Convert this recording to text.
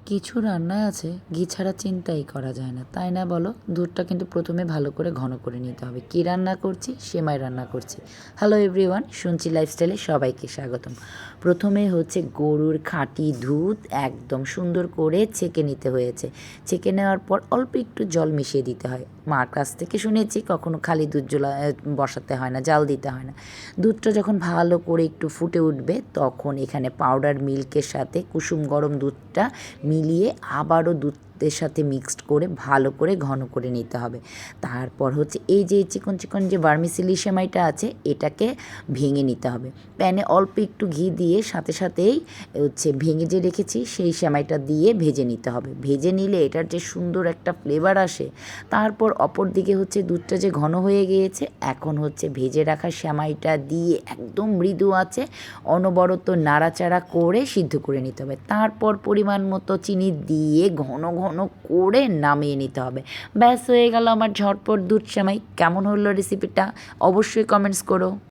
কিছু রান্নায় আছে ঘি ছাড়া চিন্তাই করা যায় না, তাই না বলো? দুধটা কিন্তু প্রথমে ভালো করে ঘন করে নিতে হবে। কী রান্না করছি? সেমাই রান্না করছি। হ্যালো এভরিওয়ান, শুনছি লাইফস্টাইলে সবাইকে স্বাগতম। প্রথমে হচ্ছে গরুর খাঁটি দুধ একদম সুন্দর করে ছেঁকে নিতে হয়েছে। ছেঁকে নেওয়ার পর অল্প একটু জল মিশিয়ে দিতে হয়। মার কাছ থেকে শুনেছি কখনো খালি দুধ বসাতে হয় না, জাল দিতে হয় না। দুধটা যখন ভালো করে একটু ফুটে উঠবে তখন এখানে পাউডার মিল্কের সাথে কুসুম গরম দুধটা মিলিয়ে আবারও দুধের সাথে মিক্সড করে ভালো করে ঘন করে নিতে হবে। তারপর হচ্ছে এই যে চিকন চিকন যে ভার্মিসেলি সেমাইটা আছে এটাকে ভেঙে নিতে হবে। প্যানে অল্প একটু ঘি দিয়ে সাথে সাথেই হচ্ছে ভেঙে যে রেখেছি সেই সেমাইটা দিয়ে ভেজে নিতে হবে। ভেজে নিলে এটার যে সুন্দর একটা ফ্লেভার আসে। তারপর অপর দিকে হচ্ছে দুধটা যে ঘন হয়ে গিয়েছে, এখন হচ্ছে ভেজে রাখা সেমাইটা দিয়ে একদম মৃদু আছে অনবরত নাড়াচাড়া করে সিদ্ধ করে নিতে হবে। তারপর পরিমাণ মতো চিনি দিয়ে ঘন ঘন করে নামিয়ে নিতে হবে। ব্যাস হয়ে গেল আমার ঝটপট দুধ সেমাই। কেমন হলো রেসিপিটা? অবশ্যই কমেন্টস করো।